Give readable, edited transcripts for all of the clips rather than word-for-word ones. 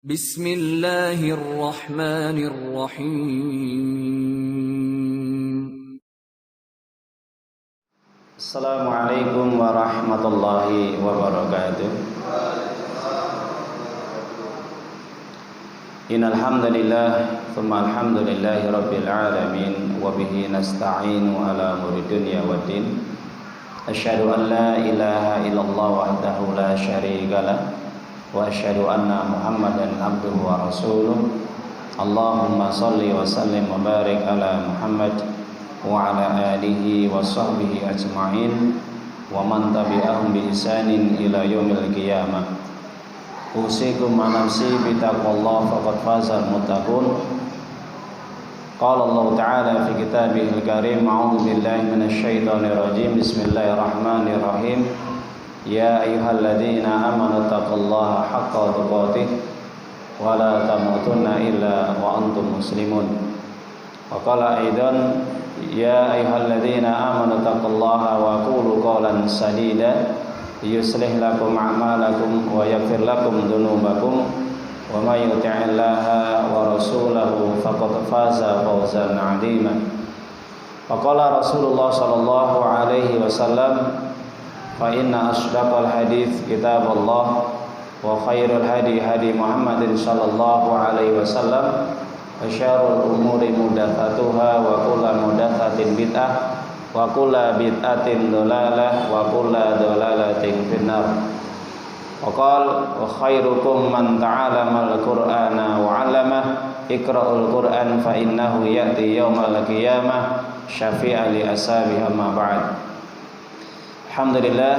Bismillahirrahmanirrahim. Assalamualaikum warahmatullahi wabarakatuh. Innal hamdalillah thumma alhamdulillahi rabbil alamin wa bihi nasta'inu ala umuri dunya waddin. Asyhadu an la ilaha illallah wahdahu la syarika lah wa asyhadu anna Muhammadan abduhu wa rasuluh. Allahumma shalli wa sallim wa barik ala Muhammad wa ala alihi wa sahbihi ajma'in wa man tabi'ahum bi ihsanin ila yaumil qiyamah. Usikum wa nafsi bi taqwallah faqad fazal muttaqun. Qala Allah ta'ala fi kitabihil karim, a'udzu billahi minasy syaithanir rajim. Bismillahirrahmanirrahim. Ya ayyuhalladzina amanu taqullaha haqqa tuqatih wa la tamutunna illa wa antum muslimun. Wa qala aidan ya ayyuhalladzina amanu taqullaha wa qulu qawlan sadida yuslih lakum a'malakum wa yaghfir lakum dhunubakum wa may yuti'illaha wa rasulahu faqad faza fawzan 'azima. Wa qala Rasulullah sallallahu alaihi wasallam, fa inna asdaqal hadits kitabullah wa khairul hadi hadi Muhammadin sallallahu alaihi wasallam wa syarrul umuri muhdatsatuha wa kullu muhdatsatin bid'ah wa kullu bid'atin dhalalah wa kullu dhalalatin finnar. Wa qala wa khairukum man ta'allama al-Qur'ana wa 'allamah. Iqra'ul Qur'an fa innahu ya'ti yaumal qiyamah syafi'an li ashabihi amma ba'd. Alhamdulillah,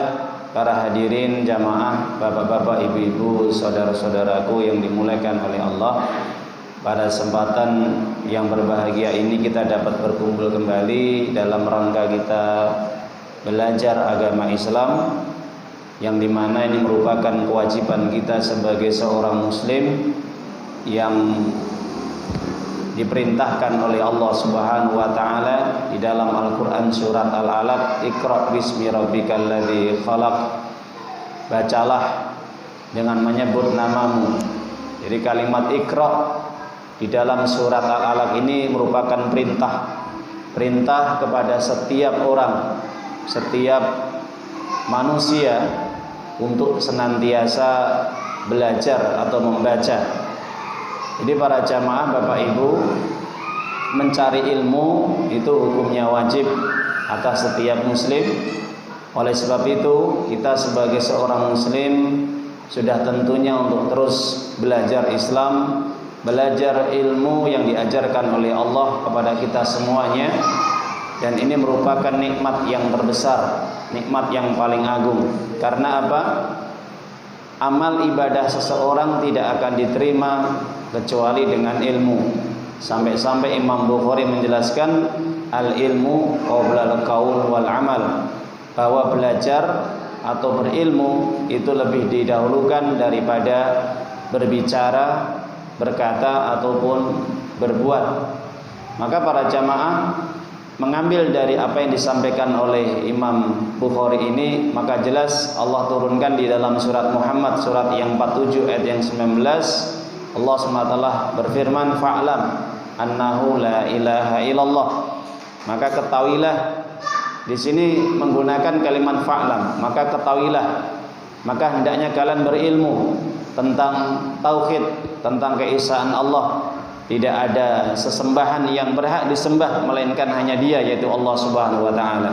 para hadirin jamaah, bapak-bapak, ibu-ibu, saudara-saudaraku yang dimuliakan oleh Allah. Pada kesempatan yang berbahagia ini kita dapat berkumpul kembali dalam rangka kita belajar agama Islam, yang dimana ini merupakan kewajiban kita sebagai seorang muslim yang diperintahkan oleh Allah Subhanahu wa taala di dalam Al-Qur'an surat Al-Alaq, Iqra bismi rabbikal ladzi khalaq. Bacalah dengan menyebut namamu. Jadi kalimat Iqra di dalam surat Al-Alaq ini merupakan perintah kepada setiap orang, setiap manusia untuk senantiasa belajar atau membaca. Jadi para jamaah, Bapak Ibu, mencari ilmu itu hukumnya wajib atas setiap muslim. Oleh sebab itu, kita sebagai seorang muslim sudah tentunya untuk terus belajar Islam, belajar ilmu yang diajarkan oleh Allah kepada kita semuanya. Dan ini merupakan nikmat yang terbesar, nikmat yang paling agung. Karena apa? Amal ibadah seseorang tidak akan diterima kecuali dengan ilmu. Sampai-sampai Imam Bukhari menjelaskan al-ilmu qabla al-qaul wal amal, bahwa belajar atau berilmu itu lebih didahulukan daripada berbicara, berkata ataupun berbuat. Maka para jamaah mengambil dari apa yang disampaikan oleh Imam Bukhari ini, maka jelas Allah turunkan di dalam surat Muhammad surat yang 47 ayat yang 19, Allah SWT berfirman, fa'lam annahu la ilaha illallah. Maka ketahuilah, di sini menggunakan kalimat fa'lam, maka ketahuilah, maka hendaknya kalian berilmu tentang tauhid, tentang keesaan Allah. Tidak ada sesembahan yang berhak disembah melainkan hanya Dia, yaitu Allah Subhanahu wa taala.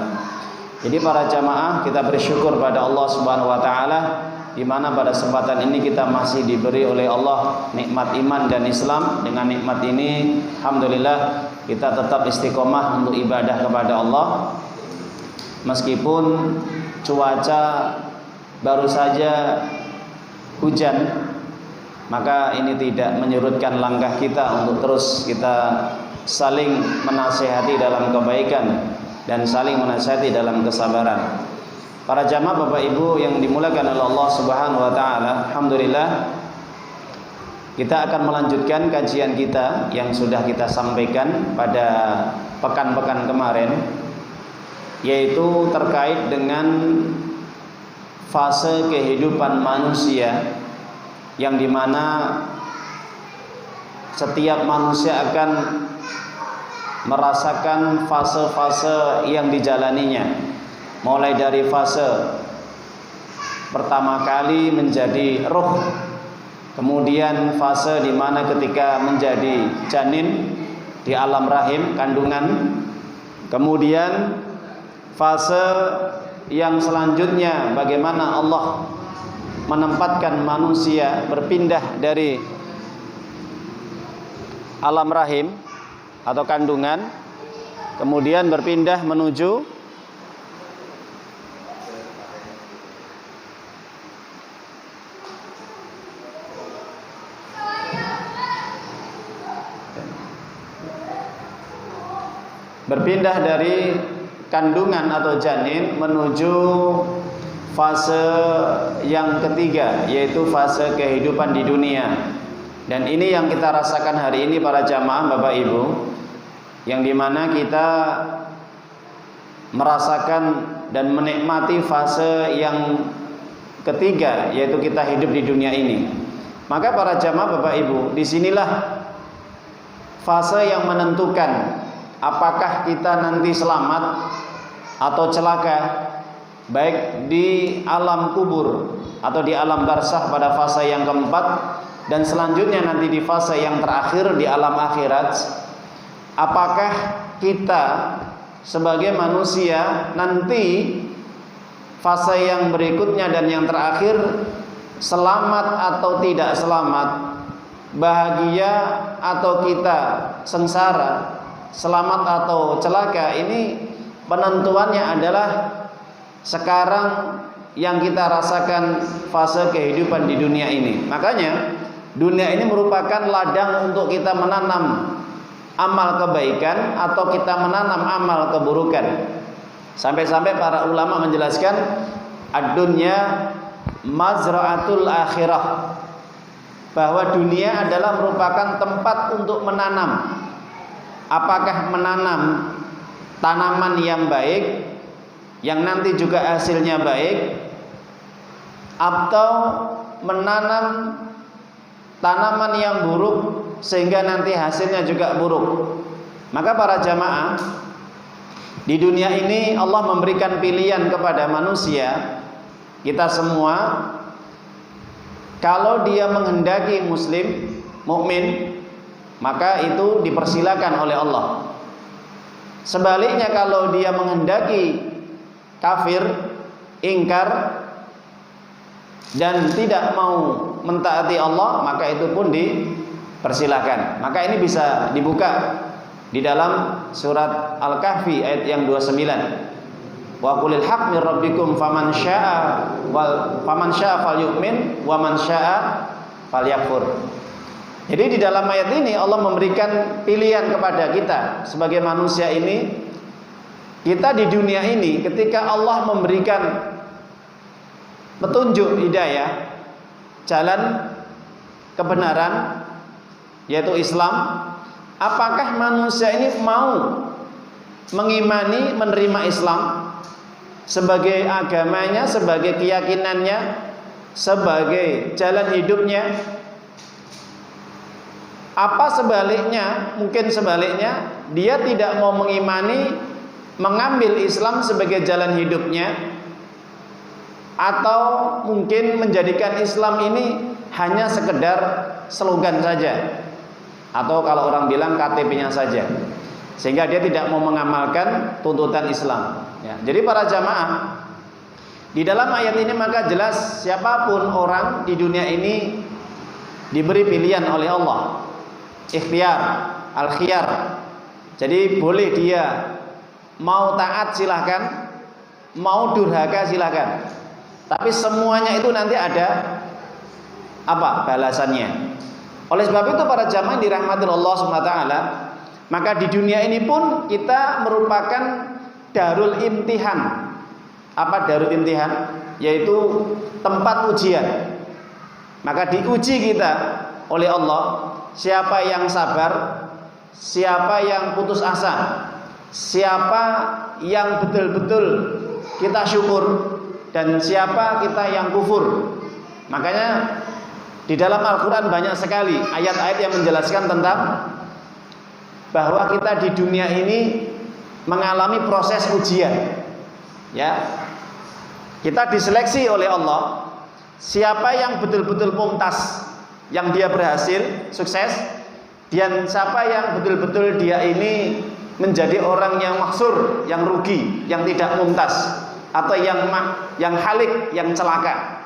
Jadi para jamaah, kita bersyukur pada Allah Subhanahu wa taala di mana pada kesempatan ini kita masih diberi oleh Allah nikmat iman dan Islam. Dengan nikmat ini alhamdulillah kita tetap istiqomah untuk ibadah kepada Allah. Meskipun cuaca baru saja hujan, maka ini tidak menyurutkan langkah kita untuk terus kita saling menasihati dalam kebaikan dan saling menasihati dalam kesabaran. Para jamaah Bapak Ibu yang dimuliakan oleh Allah Subhanahu wa taala, alhamdulillah kita akan melanjutkan kajian kita yang sudah kita sampaikan pada pekan-pekan kemarin, yaitu terkait dengan fase kehidupan manusia yang dimana setiap manusia akan merasakan fase-fase yang dijalaninya, mulai dari fase pertama kali menjadi roh, kemudian fase di mana ketika menjadi janin di alam rahim kandungan, kemudian fase yang selanjutnya bagaimana Allah menempatkan manusia berpindah dari alam rahim atau kandungan, kemudian berpindah menuju dari kandungan atau janin menuju fase yang ketiga, yaitu fase kehidupan di dunia. Dan ini yang kita rasakan hari ini para jamaah Bapak Ibu, yang dimana kita merasakan dan menikmati fase yang ketiga, yaitu kita hidup di dunia ini. Maka para jamaah Bapak Ibu, disinilah fase yang menentukan apakah kita nanti selamat atau celaka, baik di alam kubur atau di alam barzakh pada fase yang keempat, dan selanjutnya nanti di fase yang terakhir di alam akhirat. Apakah kita sebagai manusia nanti fase yang berikutnya dan yang terakhir selamat atau tidak selamat, bahagia atau kita sengsara, selamat atau celaka? Ini penentuannya adalah sekarang yang kita rasakan fase kehidupan di dunia ini. Makanya dunia ini merupakan ladang untuk kita menanam amal kebaikan atau kita menanam amal keburukan. Sampai-sampai para ulama menjelaskan ad-dunya mazra'atul akhirah, bahwa dunia adalah merupakan tempat untuk menanam. Apakah menanam tanaman yang baik yang nanti juga hasilnya baik, atau menanam tanaman yang buruk sehingga nanti hasilnya juga buruk. Maka para jamaah, di dunia ini Allah memberikan pilihan kepada manusia, kita semua, kalau dia menghendaki muslim, mukmin, maka itu dipersilakan oleh Allah. Sebaliknya kalau dia menghendaki kafir, ingkar, dan tidak mau mentaati Allah, maka itu pun dipersilakan. Maka ini bisa dibuka di dalam surat Al-Kahfi ayat yang 29. Wa qulil haq mir rabbikum faman syaa'a falyu'min wa man syaa'a falyakfur. Jadi di dalam ayat ini Allah memberikan pilihan kepada kita sebagai manusia ini. Kita di dunia ini ketika Allah memberikan petunjuk hidayah, jalan kebenaran, yaitu Islam, apakah manusia ini mau mengimani, menerima Islam sebagai agamanya, sebagai keyakinannya, sebagai jalan hidupnya? Apa sebaliknya, mungkin sebaliknya, dia tidak mau mengimani, mengambil Islam sebagai jalan hidupnya, atau mungkin menjadikan Islam ini hanya sekedar slogan saja, atau kalau orang bilang KTP-nya saja, sehingga dia tidak mau mengamalkan tuntutan Islam. Ya, jadi para jamaah, di dalam ayat ini maka jelas siapapun orang di dunia ini diberi pilihan oleh Allah, ikhtiar, al-khiyar. Jadi boleh dia mau taat silahkan, mau durhaka silahkan, tapi semuanya itu nanti ada apa balasannya. Oleh sebab itu para jamaah dirahmati Allah Subhanahu wa taala, maka di dunia ini pun kita merupakan darul imtihan. Apa darul imtihan? Yaitu tempat ujian. Maka diuji kita oleh Allah, siapa yang sabar, siapa yang putus asa, siapa yang betul-betul kita syukur, dan siapa kita yang kufur. Makanya Di dalam Al-Quran banyak sekali ayat-ayat yang menjelaskan tentang bahwa kita di dunia ini mengalami proses ujian. Ya, kita diseleksi oleh Allah. Siapa yang betul-betul mumtaz, yang dia berhasil, sukses, dan siapa yang betul-betul dia ini menjadi orang yang maksur, yang rugi, yang tidak mumtaz, atau yang halik, yang celaka.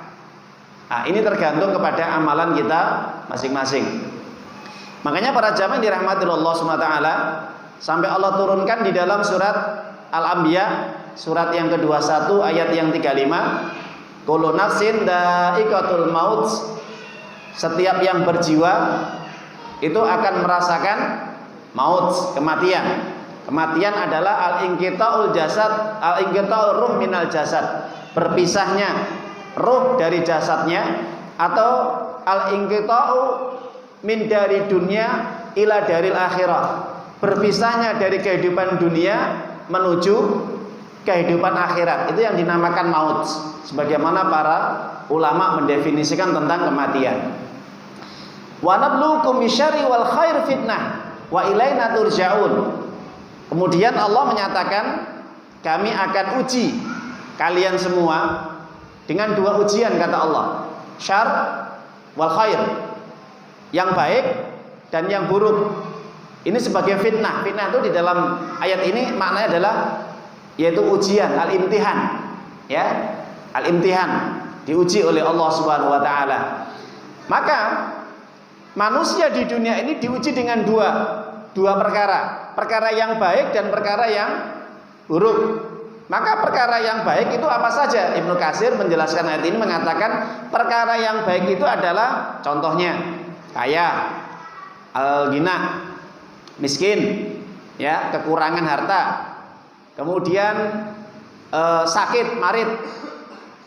Nah, ini tergantung kepada amalan kita masing-masing. Makanya para jamaah dirahmati Allah SWT, sampai Allah turunkan di dalam surat Al-Anbiya, surat yang ke-21 ayat yang 35, kullu nafsin dha'iqatul maut, setiap yang berjiwa itu akan merasakan maut, kematian. Kematian adalah al-inqita'ul jasad, al-inqita'ur ruh minal jasad, berpisahnya ruh dari jasadnya, atau al-inqita'u min dari dunia ila daril akhirah, berpisahnya dari kehidupan dunia menuju kehidupan akhirat. Itu yang dinamakan maut, sebagaimana para ulama mendefinisikan tentang kematian. Wa nabluukum bisyarri wal khair fitnah wa ilaina turja'un. Kemudian Allah menyatakan, kami akan uji kalian semua dengan dua ujian, kata Allah, syar wal khair, yang baik dan yang buruk. Ini sebagai fitnah. Fitnah itu di dalam ayat ini maknanya adalah yaitu ujian, al-imtihan. Ya, al-imtihan, diuji oleh Allah Subhanahu wa taala. Maka manusia di dunia ini diuji dengan dua perkara yang baik dan perkara yang buruk. Maka perkara yang baik itu apa saja? Ibnu Katsir menjelaskan ayat ini mengatakan perkara yang baik itu adalah contohnya kaya, al-ghina, miskin, ya, kekurangan harta, kemudian sakit, marid,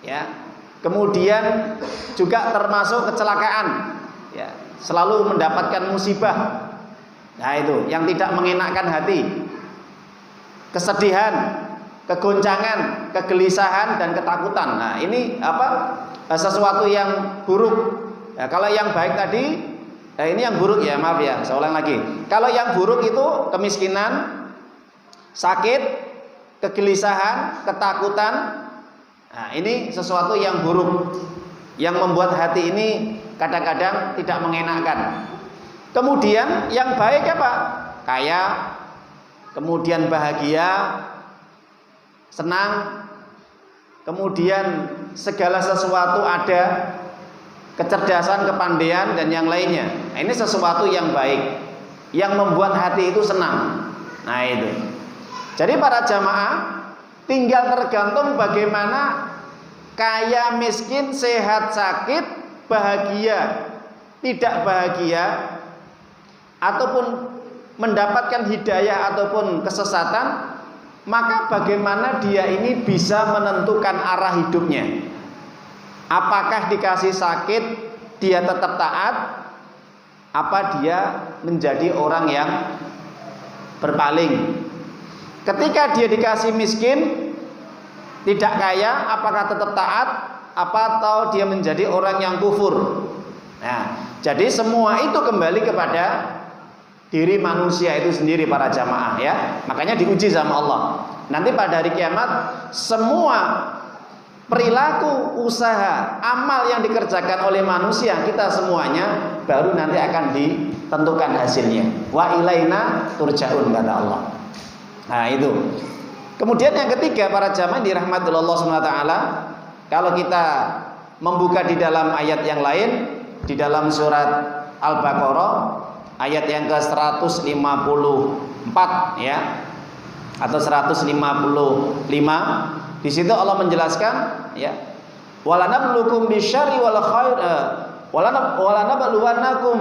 ya, kemudian juga termasuk kecelakaan, ya, selalu mendapatkan musibah. Nah, itu yang tidak mengenakkan hati, kesedihan, kegoncangan, kegelisahan dan ketakutan. Nah, ini sesuatu yang buruk. Ya, kalau yang baik tadi, ini yang buruk ya, maaf ya, saya ulang lagi. Kalau yang buruk itu kemiskinan, sakit, kegelisahan, ketakutan. Nah, ini sesuatu yang buruk, yang membuat hati ini kadang-kadang tidak mengenakkan. Kemudian yang baik apa? Kaya, kemudian bahagia, senang, kemudian segala sesuatu ada, kecerdasan, kepandaian dan yang lainnya. Nah, ini sesuatu yang baik, yang membuat hati itu senang. Nah, itu. Jadi para jamaah tinggal tergantung bagaimana kaya, miskin, sehat, sakit, bahagia, tidak bahagia, ataupun mendapatkan hidayah ataupun kesesatan. Maka bagaimana dia ini bisa menentukan arah hidupnya? Apakah dikasih sakit dia tetap taat? Apa dia menjadi orang yang berpaling? Ketika dia dikasih miskin, tidak kaya, apakah tetap taat? Apa atau dia menjadi orang yang kufur? Nah, jadi semua itu kembali kepada diri manusia itu sendiri para jamaah, ya. Makanya diuji sama Allah. Nanti pada hari kiamat semua perilaku, usaha, amal yang dikerjakan oleh manusia, kita semuanya baru nanti akan ditentukan hasilnya. Wa ilaina turja'un, kata Allah. Nah, itu. Kemudian yang ketiga para jamaah dirahmati Allah SWT, kalau kita membuka di dalam ayat yang lain, di dalam surat Al-Baqarah ayat yang ke-154, ya, atau 155, di situ Allah menjelaskan, ya, walanabluukum bisyarri wal khair, walanabluwannakum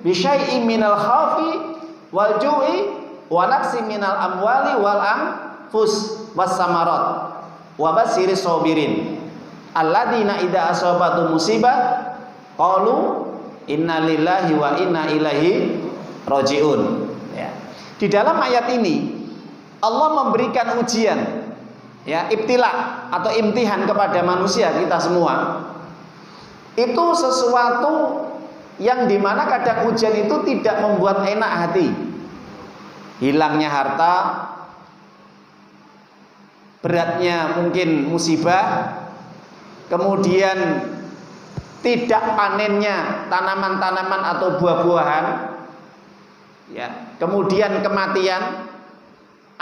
bisyai'in minal khaufi wal ju'i wa naqsi minal amwali wal anfus was samarat wa basyiris sabirin alladzina idza asabatu musibah qalu inna lillahi wa inna ilaihi rajiun. Ya. Di dalam ayat ini Allah memberikan ujian, ya, ibtila atau imtihan kepada manusia kita semua. Itu sesuatu yang dimana kadang ujian itu tidak membuat enak hati. Hilangnya harta, beratnya mungkin musibah, kemudian tidak panennya tanaman-tanaman atau buah-buahan, ya, kemudian kematian,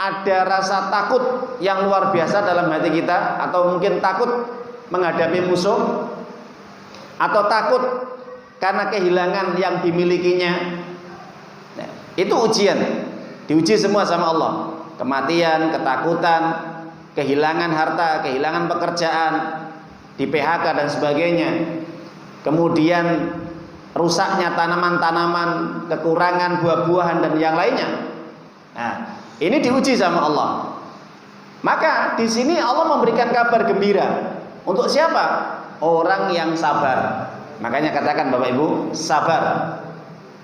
ada rasa takut yang luar biasa dalam hati kita, atau mungkin takut menghadapi musuh, atau takut karena kehilangan yang dimilikinya. Nah, itu ujian, diuji semua sama Allah. Kematian, ketakutan, kehilangan harta, kehilangan pekerjaan, di PHK dan sebagainya. Kemudian rusaknya tanaman-tanaman, kekurangan buah-buahan dan yang lainnya. Nah, ini diuji sama Allah. Maka di sini Allah memberikan kabar gembira untuk siapa? Orang yang sabar. Makanya katakan Bapak Ibu, sabar.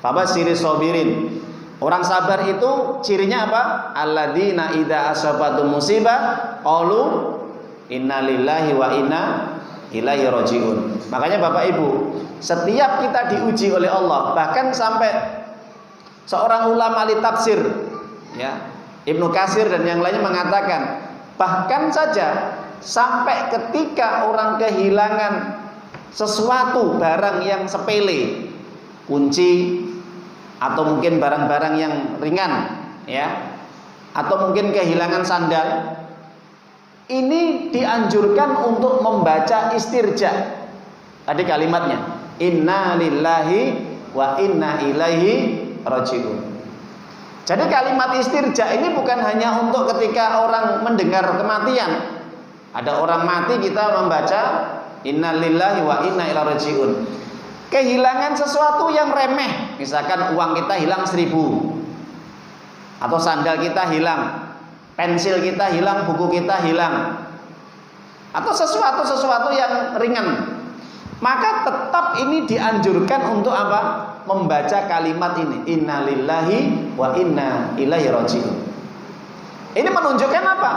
Fabashiri sabirin. Orang sabar itu cirinya apa? Alladzina idza asabatum musibah qalu innalillahi wa inna ilaihi rajiun. Makanya Bapak Ibu, setiap kita diuji oleh Allah, bahkan sampai seorang ulama ahli tafsir, ya, Ibnu Katsir dan yang lainnya mengatakan, bahkan saja sampai ketika orang kehilangan sesuatu barang yang sepele, kunci atau mungkin barang-barang yang ringan, ya, atau mungkin kehilangan sandal, ini dianjurkan untuk membaca istirja. Tadi kalimatnya, inna lillahi wa inna ilaihi rajiun. Jadi kalimat istirja ini bukan hanya untuk ketika orang mendengar kematian. Ada orang mati kita membaca inna lillahi wa inna ilaihi rajiun. Kehilangan sesuatu yang remeh, misalkan uang kita hilang 1.000, atau sandal kita hilang, pensil kita hilang, buku kita hilang, atau sesuatu yang ringan, maka tetap ini dianjurkan untuk apa? Membaca kalimat ini, inna lillahi wa inna ilaihi rajiun. Ini menunjukkan apa?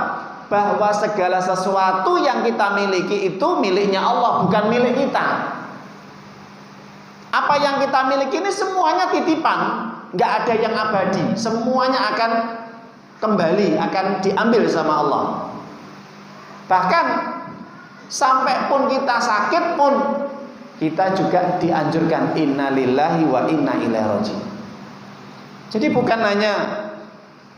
Bahwa segala sesuatu yang kita miliki itu miliknya Allah, bukan milik kita. Apa yang kita miliki ini semuanya titipan, nggak ada yang abadi, semuanya akan kembali, akan diambil sama Allah. Bahkan sampai pun kita sakit pun kita juga dianjurkan inna lillahi wa inna ilaihi rajiun. Jadi bukan hanya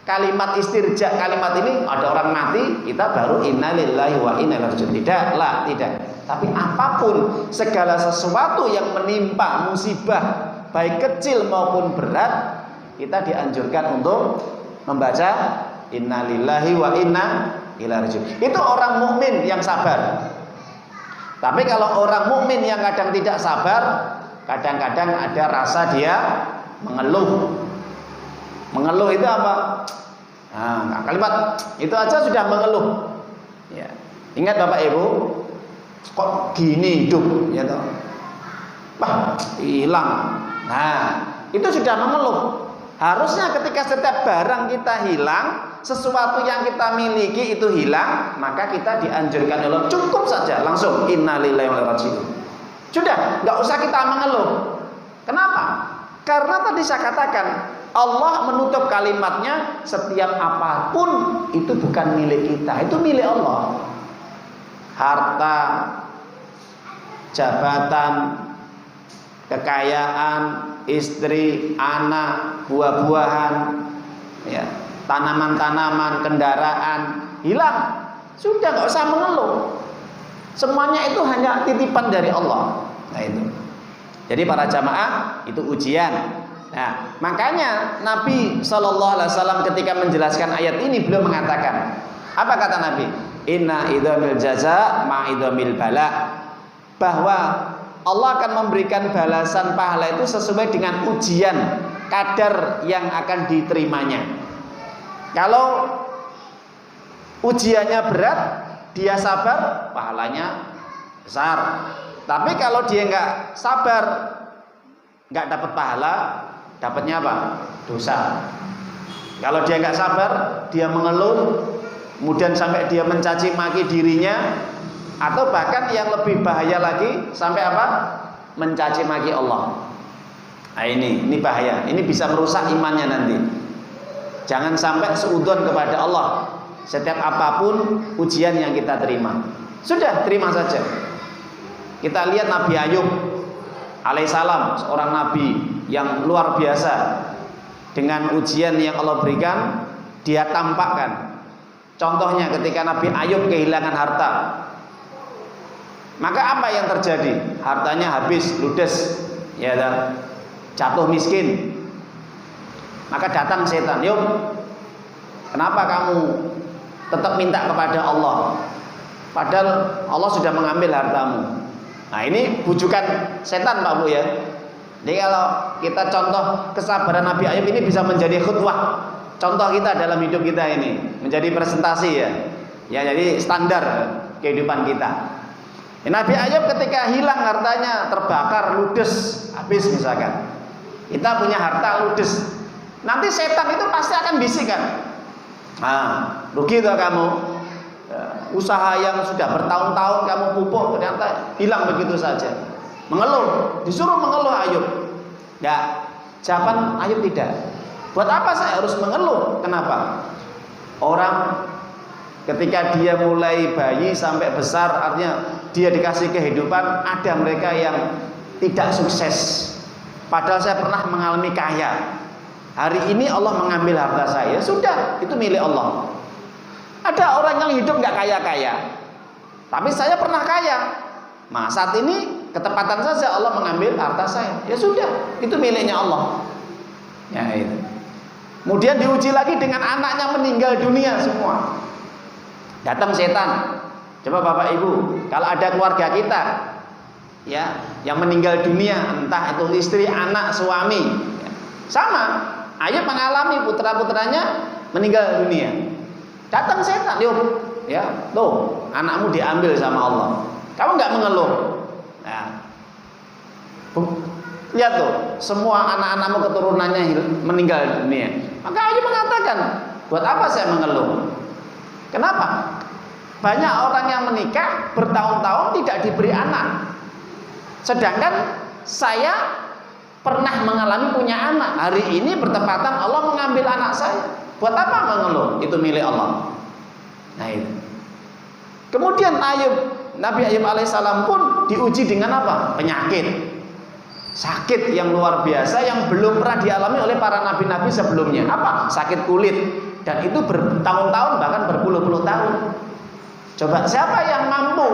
kalimat istirja, kalimat ini ada orang mati kita baru inna lillahi wa inna ilaihi rajiun. Tidak. Tapi apapun, segala sesuatu yang menimpa musibah, baik kecil maupun berat, kita dianjurkan untuk membaca inna lillahi wa inna ilaihi rajiun. Itu orang mukmin yang sabar. Tapi kalau orang mukmin yang kadang tidak sabar, kadang-kadang ada rasa dia mengeluh. Mengeluh itu apa? Nah, kalimat itu aja sudah mengeluh. Ya. Ingat Bapak Ibu, kok gini hidup, ya toh? Wah, hilang. Nah, itu sudah mengeluh. Harusnya ketika setiap barang kita hilang, sesuatu yang kita miliki itu hilang, maka kita dianjurkan Allah cukup saja langsung innalillahi wa inna ilaihi rajiun. Sudah, nggak usah kita mengeluh. Kenapa? Karena tadi saya katakan Allah menutup kalimatnya, setiap apapun itu bukan milik kita, itu milik Allah. Harta, jabatan, kekayaan, istri, anak, buah-buahan, ya, tanaman-tanaman, kendaraan hilang, sudah nggak usah mengeluh. Semuanya itu hanya titipan dari Allah. Nah itu. Jadi para jamaah itu ujian. Nah makanya Nabi SAW ketika menjelaskan ayat ini beliau mengatakan, apa kata Nabi? Inna idhamil jaza ma'idhamil bala. Bahwa Allah akan memberikan balasan pahala itu sesuai dengan ujian, kadar yang akan diterimanya. Kalau ujiannya berat, dia sabar, pahalanya besar. Tapi kalau dia nggak sabar, nggak dapat pahala, dapatnya apa? Dosa. Kalau dia nggak sabar, dia mengeluh, kemudian sampai dia mencaci maki dirinya, atau bahkan yang lebih bahaya lagi sampai apa? Mencaci maki Allah. Nah, ini bahaya. Ini bisa merusak imannya nanti. Jangan sampai seudon kepada Allah setiap apapun ujian yang kita terima. Sudah, terima saja. Kita lihat Nabi Ayub alaihissalam, seorang nabi yang luar biasa. Dengan ujian yang Allah berikan, dia tampakkan. Contohnya ketika Nabi Ayub kehilangan harta, maka apa yang terjadi? Hartanya habis, ludes, ya kan? Jatuh miskin. Maka datang setan, "Yuk, kenapa kamu tetap minta kepada Allah? Padahal Allah sudah mengambil hartamu." Nah, ini bujukan setan, Pak Bu ya. Jadi kalau kita contoh kesabaran Nabi Ayub ini bisa menjadi khutbah, contoh kita dalam hidup kita ini, menjadi presentasi ya. Ya, jadi standar kehidupan kita. Nabi Ayub ketika hilang hartanya, terbakar, ludes, habis misalkan. Kita punya harta ludes. Nanti setan itu pasti akan bisikan. Rugi tuh kamu. Usaha yang sudah bertahun-tahun kamu pupuk ternyata hilang begitu saja. Mengeluh, disuruh mengeluh Ayub. Enggak, jawaban Ayub tidak. Buat apa saya harus mengeluh? Kenapa? Orang ketika dia mulai bayi sampai besar, artinya dia dikasih kehidupan, ada mereka yang tidak sukses. Padahal saya pernah mengalami kaya. Hari ini Allah mengambil harta saya, sudah, itu milik Allah. Ada orang yang hidup nggak kaya-kaya, tapi saya pernah kaya. Nah, saat ini ketepatan saja Allah mengambil harta saya, ya sudah, itu miliknya Allah. Ya itu. Kemudian diuji lagi dengan anaknya meninggal dunia semua. Datang setan. Coba Bapak Ibu, kalau ada keluarga kita, ya, yang meninggal dunia, entah itu istri, anak, suami, ya, sama. Ayub mengalami putra-putranya meninggal dunia. Datang setan, "Yuk, ya, tuh anakmu diambil sama Allah. Kamu nggak mengeluh." Nah, lihat tuh, semua anak-anakmu keturunannya meninggal dunia. Maka Ayub mengatakan, "Buat apa saya mengeluh?" Kenapa? Banyak orang yang menikah bertahun-tahun tidak diberi anak. Sedangkan saya pernah mengalami punya anak. Hari ini bertepatan Allah mengambil anak saya. Buat apa mengeluh? Itu milik Allah. Nah itu. Kemudian Nabi Ayub alaihissalam pun diuji dengan apa? Penyakit. Sakit yang luar biasa yang belum pernah dialami oleh para nabi-nabi sebelumnya. Apa? Sakit kulit. Dan itu bertahun-tahun, bahkan berpuluh-puluh tahun. Coba siapa yang mampu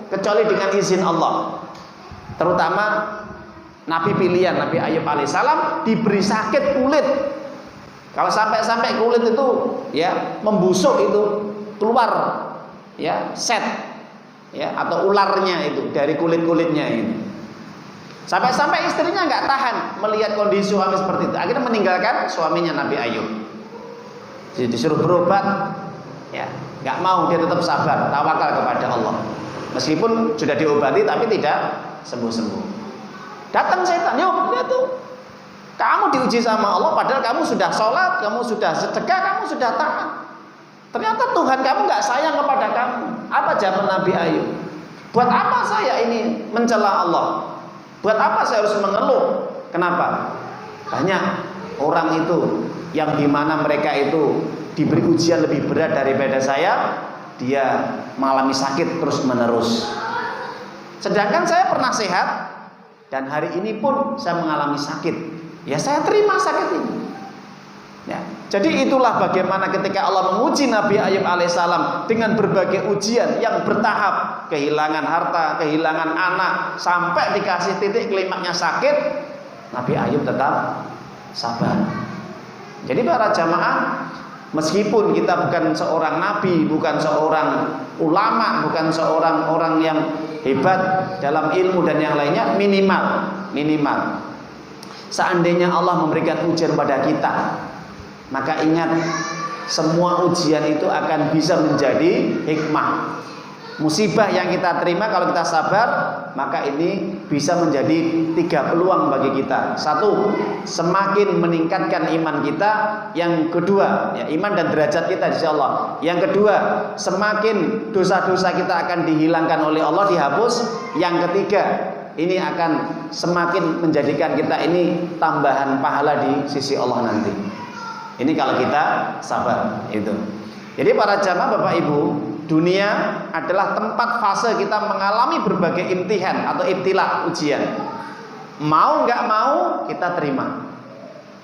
kecuali dengan izin Allah? Terutama Nabi pilihan, Nabi Ayub alaihissalam diberi sakit kulit. Kalau sampai kulit itu ya membusuk, itu keluar ya set ya atau ularnya itu dari kulit-kulitnya ini. Sampai istrinya nggak tahan melihat kondisi suami seperti itu. Akhirnya meninggalkan suaminya Nabi Ayub. Disuruh berobat, ya nggak mau, dia tetap sabar, tawakal kepada Allah. Meskipun sudah diobati tapi tidak sembuh-sembuh. Datang setan, "Yuk, lihat tuh, kamu diuji sama Allah, padahal kamu sudah sholat, kamu sudah sedekah, kamu sudah taat. Ternyata Tuhan kamu nggak sayang kepada kamu." Apa jawaban Nabi Ayub? Buat apa saya ini mencela Allah? Buat apa saya harus mengeluh? Kenapa? Banyak orang itu yang dimana mereka itu diberi ujian lebih berat daripada saya, dia mengalami sakit terus menerus. Sedangkan saya pernah sehat dan hari ini pun saya mengalami sakit. Ya saya terima sakit ini. Ya, jadi itulah bagaimana ketika Allah menguji Nabi Ayub alaihissalam dengan berbagai ujian yang bertahap, kehilangan harta, kehilangan anak, sampai dikasih titik klimaknya sakit, Nabi Ayub tetap sabar. Jadi para jamaah, meskipun kita bukan seorang nabi, bukan seorang ulama, bukan seorang orang yang hebat dalam ilmu dan yang lainnya, minimal seandainya Allah memberikan ujian pada kita, maka ingat, semua ujian itu akan bisa menjadi hikmah. Musibah yang kita terima kalau kita sabar, maka ini bisa menjadi 3 peluang bagi kita. 1, semakin meningkatkan iman kita. Yang kedua, ya, iman dan derajat kita insyaallah. Yang kedua, semakin dosa-dosa kita akan dihilangkan oleh Allah, dihapus. Yang ketiga, ini akan semakin menjadikan kita ini tambahan pahala di sisi Allah nanti. Ini kalau kita sabar itu. Jadi para jamaah Bapak Ibu, dunia adalah tempat fase kita mengalami berbagai imtihan atau ibtila, ujian. Mau nggak mau kita terima.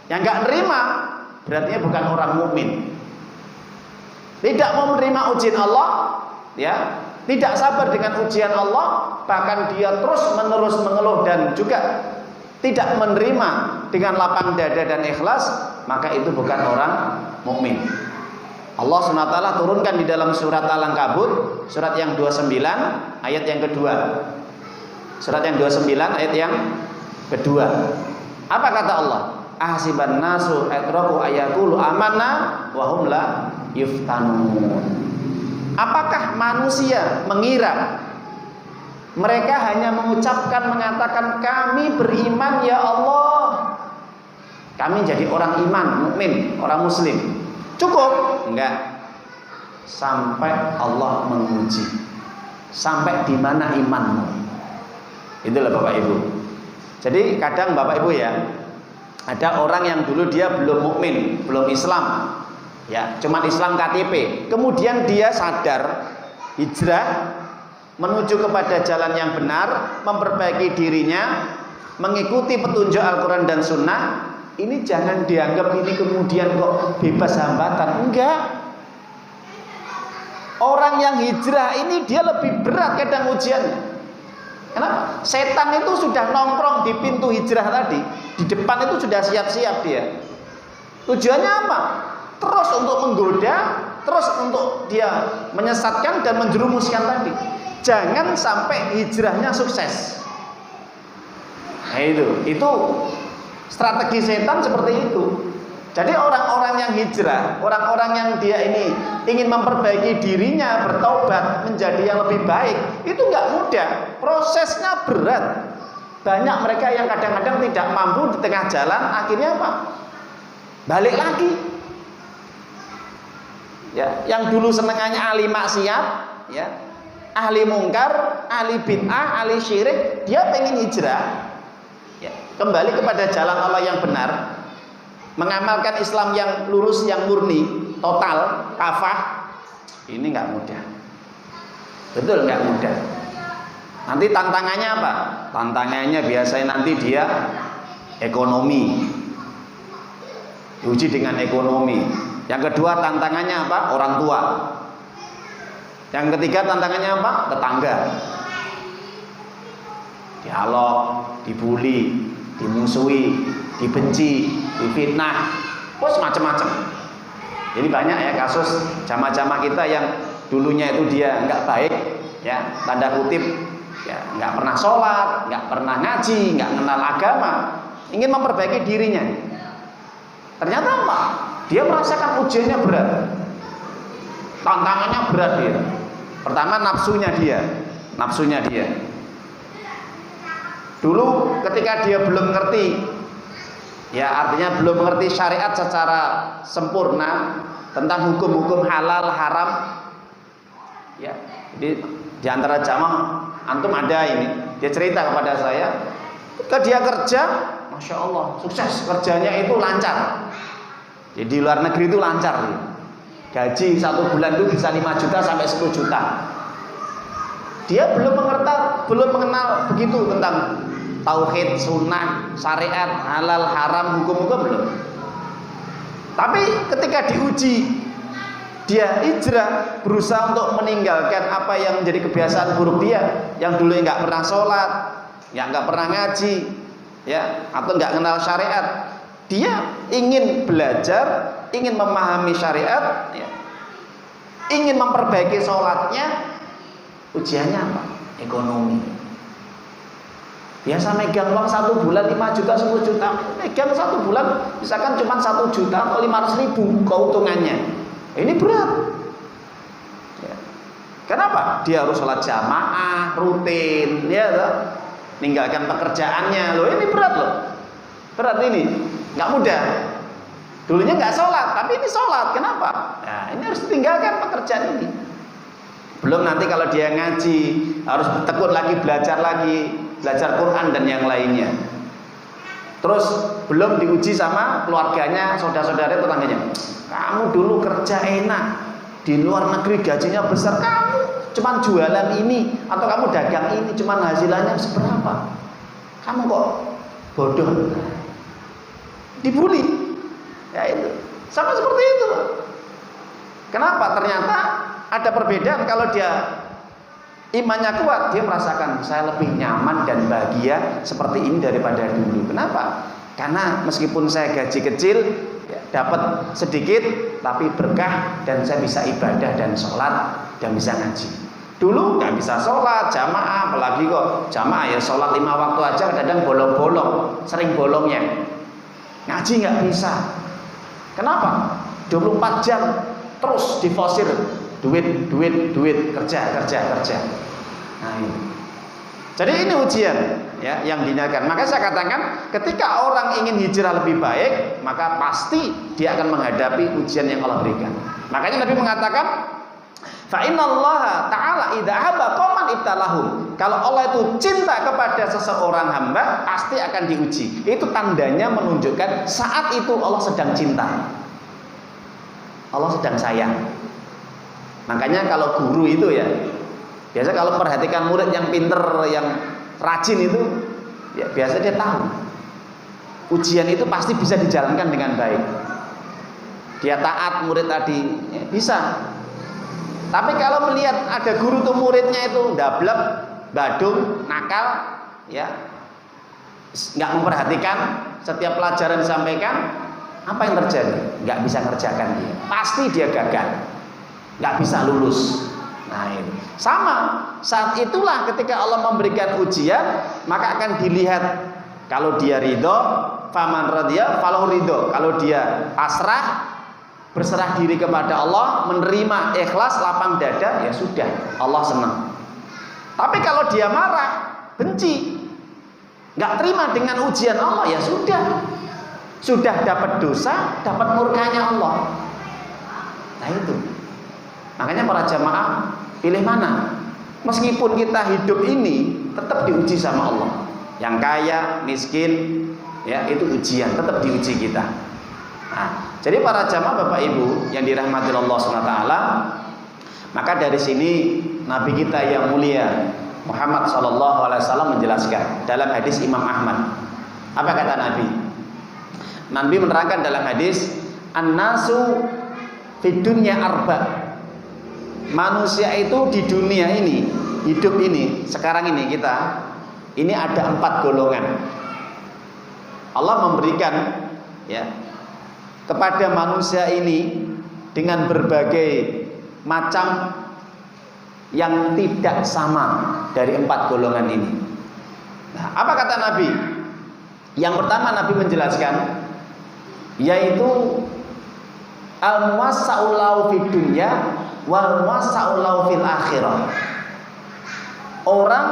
Yang nggak nerima berarti bukan orang mukmin. Tidak mau menerima ujian Allah, ya, tidak sabar dengan ujian Allah, bahkan dia terus menerus mengeluh dan juga tidak menerima dengan lapang dada dan ikhlas, maka itu bukan orang mukmin. Allah SWT turunkan di dalam surat Al-Ankabut, surat yang 29 ayat yang kedua. Surat yang 29 ayat yang kedua. Apa kata Allah? Ahsiban nasu atraku ayaqulu amanna wa hum la yuftanun. Apakah manusia mengira mereka hanya mengucapkan, mengatakan kami beriman ya Allah, kami jadi orang iman, mukmin, orang muslim, cukup? Enggak. Sampai Allah menguji. Sampai di mana imanmu? Itulah Bapak Ibu. Jadi kadang Bapak Ibu ya, ada orang yang dulu dia belum mukmin, belum Islam, ya, cuman Islam KTP. Kemudian dia sadar, hijrah menuju kepada jalan yang benar, memperbaiki dirinya, mengikuti petunjuk Al-Quran dan Sunnah. Ini jangan dianggap ini kemudian kok bebas hambatan. Enggak. Orang yang hijrah ini dia lebih berat kadang ujiannya. Kenapa? Setan itu sudah nongkrong di pintu hijrah tadi, di depan itu sudah siap-siap dia. Tujuannya apa? Terus untuk menggoda, terus untuk dia menyesatkan dan menjerumuskan tadi. Jangan sampai hijrahnya sukses. Nah itu strategi setan seperti itu. Jadi orang-orang yang hijrah, orang-orang yang dia ini ingin memperbaiki dirinya, bertaubat menjadi yang lebih baik, itu nggak mudah, prosesnya berat. Banyak mereka yang kadang-kadang tidak mampu di tengah jalan, akhirnya apa? Balik lagi. Ya, yang dulu senengannya ahli maksiat, ya, ahli mungkar, ahli bid'ah, ahli syirik, dia pengen hijrah, ya, kembali kepada jalan Allah yang benar, mengamalkan Islam yang lurus, yang murni, total, kafah. Ini nggak mudah, betul nggak mudah. Nanti tantangannya apa? Tantangannya biasanya nanti dia ekonomi, diuji dengan ekonomi. Yang kedua tantangannya apa? Orang tua. Yang ketiga tantangannya apa? Tetangga. Dialog, dibully, dimusuhi, dibenci, difitnah, terus macam-macam. Jadi banyak ya kasus jamaah-jamaah kita yang dulunya itu dia nggak baik, ya, tanda kutip, ya, nggak pernah sholat, nggak pernah ngaji, nggak kenal agama, ingin memperbaiki dirinya. Ternyata apa? Dia merasakan ujiannya berat, tantangannya berat dia. Pertama nafsunya dia. Dulu ketika dia belum ngerti, ya artinya belum mengerti syariat secara sempurna tentang hukum-hukum halal haram, ya. Jadi di antara jamaah antum ada ini, dia cerita kepada saya, ketika dia kerja, masya Allah, sukses, kerjanya itu lancar. Jadi di luar negeri itu lancar, gaji 1 bulan itu bisa 5 juta sampai 10 juta. Dia belum mengenal begitu tentang tauhid, sunnah, syariat, halal, haram, hukum-hukum belum. Tapi ketika diuji, dia hijrah, berusaha untuk meninggalkan apa yang menjadi kebiasaan buruk dia, yang dulu nggak pernah sholat, yang nggak pernah ngaji, ya, atau nggak kenal syariat. Dia ingin belajar, ingin memahami syariat, ya, ingin memperbaiki sholatnya. Ujiannya apa? Ekonomi. Biasa megang uang 1 bulan 5 juta 10 juta, megang 1 bulan misalkan cuma 1 juta atau 500.000 keuntungannya. Ini berat, ya. Kenapa? Dia harus sholat jamaah rutin, ya, meninggalkan pekerjaannya. Loh ini berat loh, berat ini, nggak mudah. Dulunya nggak sholat, tapi ini sholat. Kenapa? Nah, ini harus tinggalkan pekerjaan ini. Belum nanti kalau dia ngaji harus tekun lagi, belajar lagi, belajar Quran dan yang lainnya. Terus belum diuji sama keluarganya, saudara-saudara, tetangganya. Kamu dulu kerja enak di luar negeri, gajinya besar, kamu cuman jualan ini atau kamu dagang ini cuman hasilannya seberapa? Kamu kok bodoh? Dibully. Ya itu. Sama seperti itu. Kenapa? Ternyata ada perbedaan. Kalau dia imannya kuat, dia merasakan saya lebih nyaman dan bahagia seperti ini daripada dulu. Kenapa? Karena meskipun saya gaji kecil, ya, dapat sedikit, tapi berkah dan saya bisa ibadah dan sholat dan bisa ngaji. Dulu nggak bisa sholat jamaah, apalagi kok jamaah ya sholat 5 waktu aja kadang bolong-bolong, sering bolongnya. Ngaji nggak bisa. Kenapa? 24 jam terus difosir, duit, kerja. Nah ini. Jadi ini ujian ya yang diniatkan. Maka saya katakan ketika orang ingin hijrah lebih baik, maka pasti dia akan menghadapi ujian yang Allah berikan. Makanya Nabi mengatakan, fa innallaha ta'ala idza haba qauman ibtalahum. Kalau Allah itu cinta kepada seseorang hamba, pasti akan diuji. Itu tandanya menunjukkan saat itu Allah sedang cinta. Allah sedang sayang. Makanya kalau guru itu ya, biasa kalau perhatikan murid yang pinter, yang rajin itu, ya biasa dia tahu ujian itu pasti bisa dijalankan dengan baik. Dia taat murid tadi, ya, bisa. Tapi kalau melihat ada guru tuh muridnya itu ndablek, badung, nakal, ya, nggak memperhatikan setiap pelajaran disampaikan, apa yang terjadi? Nggak bisa ngerjakan dia, pasti dia gagal, nggak bisa lulus. Nah ini sama, saat itulah ketika Allah memberikan ujian, maka akan dilihat kalau dia ridho, faman radhiya falahu ridho. Kalau dia pasrah, berserah diri kepada Allah, menerima ikhlas, lapang dada, ya sudah, Allah senang. Tapi kalau dia marah, benci, nggak terima dengan ujian Allah, ya sudah dapat dosa, dapat murkanya Allah. Nah itu. Makanya para jamaah pilih mana? Meskipun kita hidup ini tetap diuji sama Allah. Yang kaya, miskin, ya itu ujian, tetap diuji kita. Nah, jadi para jamaah Bapak Ibu yang dirahmati Allah SWT, maka dari sini Nabi kita yang mulia Muhammad SAW menjelaskan dalam hadis Imam Ahmad. Apa kata Nabi? Nabi menerangkan dalam hadis, an-nasu fid dunya arba. Manusia itu di dunia ini, hidup ini, sekarang ini kita, ini ada 4 golongan. Allah memberikan ya kepada manusia ini dengan berbagai macam yang tidak sama dari 4 golongan ini. Nah, apa kata Nabi? Yang pertama Nabi menjelaskan, yaitu al-muwassa'u fid dunya wal muwassa'u fil akhirah. Orang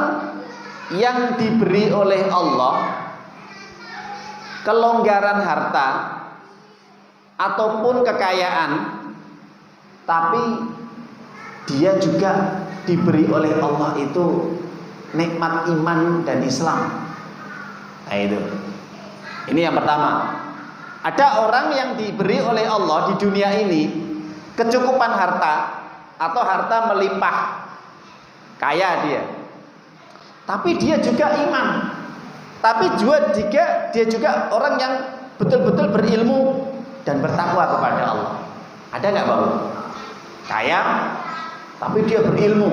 yang diberi oleh Allah kelonggaran harta ataupun kekayaan, tapi dia juga diberi oleh Allah itu nikmat iman dan Islam. Nah itu. Ini yang pertama. Ada orang yang diberi oleh Allah di dunia ini kecukupan harta atau harta melimpah, kaya dia, tapi dia juga iman, tapi dia juga orang yang betul-betul berilmu dan bertakwa kepada Allah. Ada nggak Bapak? Kaya, tapi dia berilmu,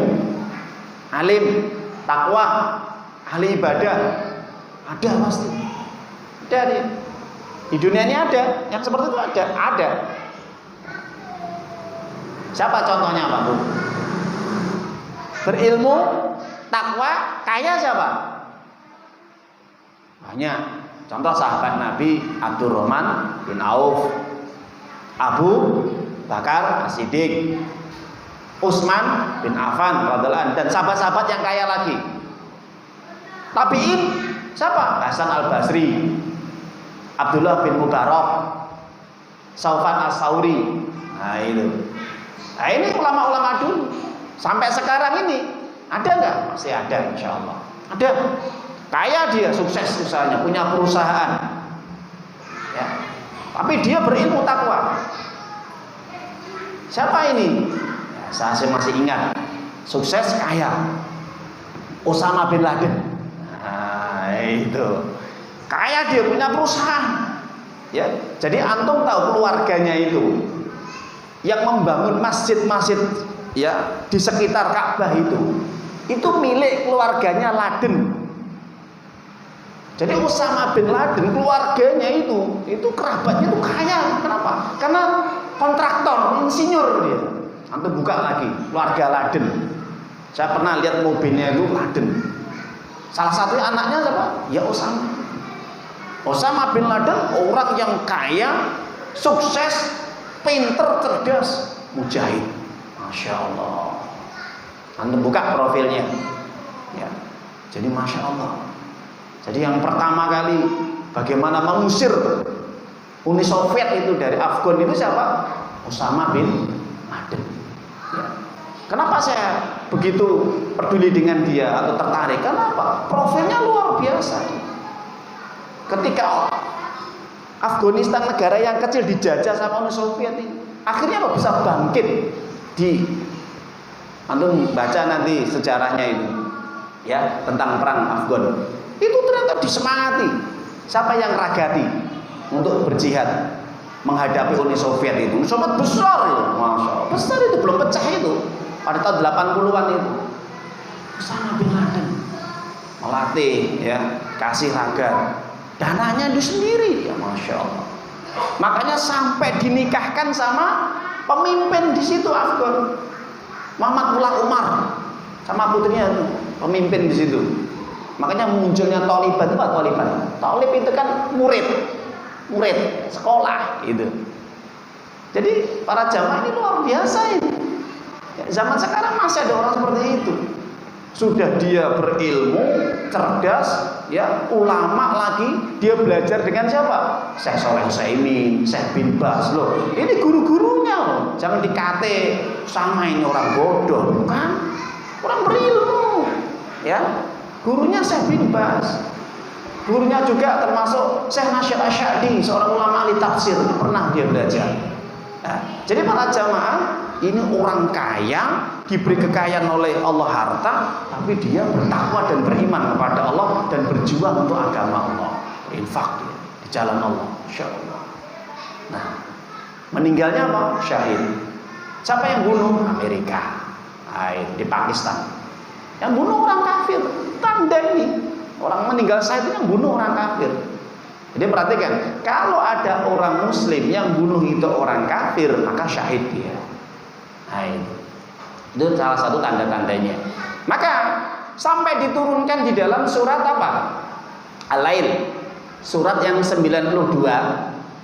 alim, takwa, ahli ibadah. Ada pasti. Ada dia. Di dunia ini ada yang seperti itu, ada. Siapa contohnya Pak Bu? Berilmu, takwa, kaya siapa? Banyak. Contoh sahabat Nabi Abdurrahman bin Auf, Abu Bakar As-Siddiq, Utsman bin Affan radhiyallahu anhu, dan sahabat-sahabat yang kaya lagi. Tabi'in siapa? Hasan Al-Basri, Abdullah bin Mubarak, Saufan As-Sauri. Nah itu. Nah ini ulama-ulama dulu. Sampai sekarang ini ada nggak? Masih ada, insya Allah. Ada. kaya dia, sukses usahanya, punya perusahaan. Ya. Tapi dia berilmu takwa. Siapa ini? Ya, saya masih ingat, sukses kaya, Osama bin Laden. Nah, itu kaya dia, punya perusahaan. Ya, jadi antum tahu keluarganya itu yang membangun masjid-masjid ya di sekitar Ka'bah itu milik keluarganya Laden. Jadi Osama bin Laden keluarganya itu kerabatnya itu kaya. Kenapa? Karena kontraktor, insinyur dia. Antum buka lagi keluarga Laden. Saya pernah lihat mobilnya itu Laden. Salah satu anaknya siapa? Ya Osama. Osama bin Laden orang yang kaya, sukses, pinter, cerdas, mujahid. Masya Allah. Antum buka profilnya. Ya. Jadi Masya Allah. Jadi yang pertama kali bagaimana mengusir Uni Soviet itu dari Afgan itu siapa? Osama bin Laden. Ya. Kenapa saya begitu peduli dengan dia atau tertarik? Kenapa? Profilnya luar biasa. Ketika Afghanistan negara yang kecil dijajah sama Uni Soviet ini, akhirnya apa? Bisa bangkit di antum baca nanti sejarahnya itu ya tentang perang Afgan. Itu ternyata disemangati. Siapa yang ragati untuk berjihad menghadapi Uni Soviet itu? Uni Soviet besar itu, Masya Allah. Besar itu, belum pecah itu. Pada tahun 80-an itu. Osama bin Laden melatih ya, kasih raga. Dananya itu sendiri, ya Masya Allah. Makanya sampai dinikahkan sama pemimpin di situ Afgan, Muhammad Mullah Umar, sama putrinya itu pemimpin di situ. Makanya munculnya Taliban itu apa? Talib itu kan murid sekolah itu. Jadi para jamaah ini luar biasa ini. Ya, zaman sekarang masih ada orang seperti itu. Sudah dia berilmu, cerdas, ya ulama lagi, dia belajar dengan siapa? Syekh Shalih Utsaimin, Syekh bin Baz loh. Ini guru-gurunya loh. Jangan dikate sama ini orang bodoh, bukan? Orang berilmu, ya. Gurunya Syekh bin Baz. Gurunya juga termasuk Syekh Nasyid Asy'adi, seorang ulama ahli tafsir, pernah dia belajar. Nah, jadi para jamaah ini orang kaya, diberi kekayaan oleh Allah harta, tapi dia bertakwa dan beriman kepada Allah dan berjuang untuk agama Allah, berinfak di jalan Allah, insyaallah. Nah, meninggalnya apa? Syahid. Siapa yang bunuh? Amerika. Di Pakistan. Yang bunuh orang kafir. Tanda ini orang meninggal syahid itu yang bunuh orang kafir. Jadi perhatikan, kalau ada orang muslim yang bunuh itu orang kafir, maka syahid dia. Nah, itu salah satu tanda-tandanya. Maka sampai diturunkan di dalam surat apa? Al-Lail. Surat yang 92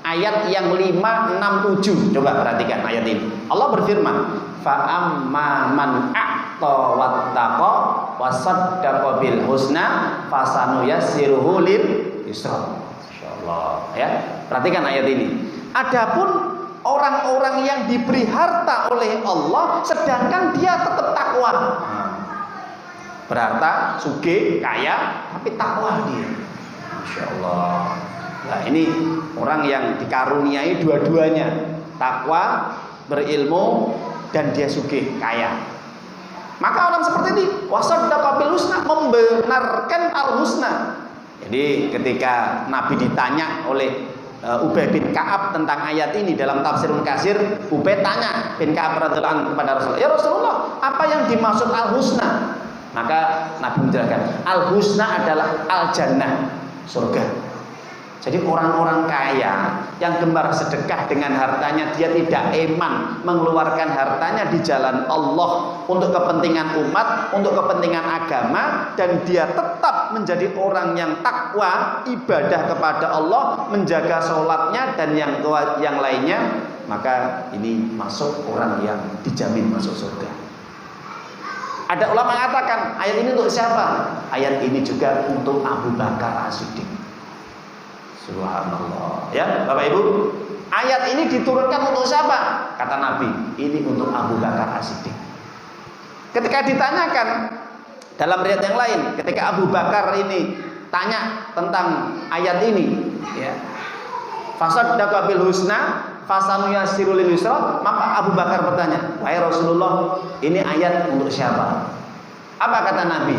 ayat yang 5, 6, 7. Coba perhatikan ayat ini. Allah berfirman, fa amma man a'ta wattaqa wa saddaqa bil husna fasanuyassiruhu lil yusra. Masyaallah, ya. Perhatikan ayat ini. Adapun orang-orang yang diberi harta oleh Allah sedangkan dia tetap takwa. Berharta, sugih, kaya, tapi takwa dia. Masyaallah. Nah, ini orang yang dikaruniai dua-duanya, takwa, berilmu, dan dia sugih, kaya. Maka orang seperti ini wasaddaqa bil husna, membenarkan al-husna. Jadi ketika Nabi ditanya oleh Ubay bin Ka'ab tentang ayat ini dalam tafsir Ibnu Katsir, Ubay tanya bin Ka'ab radhiyallahu anhu kepada Rasulullah, "Ya Rasulullah, apa yang dimaksud al-husna?" Maka Nabi menjelaskan, "Al-husna adalah al-jannah, surga." Jadi orang-orang kaya yang gemar sedekah dengan hartanya, dia tidak eman mengeluarkan hartanya di jalan Allah untuk kepentingan umat, untuk kepentingan agama, dan dia tetap menjadi orang yang takwa, ibadah kepada Allah, menjaga sholatnya dan yang lainnya, maka ini masuk orang yang dijamin masuk surga. Ada ulama mengatakan ayat ini untuk siapa? Ayat ini juga untuk Abu Bakar As-Siddiq. Subhanallah. Ya, Bapak Ibu, ayat ini diturunkan untuk siapa? Kata Nabi, ini untuk Abu Bakar As-Siddiq. Ketika ditanyakan dalam riwayat yang lain, ketika Abu Bakar ini tanya tentang ayat ini, ya. Fasaddaqa bil husna fasanuyassiru lil yusra. Maka Abu Bakar bertanya, "Wahai Rasulullah, ini ayat untuk siapa?" Apa kata Nabi?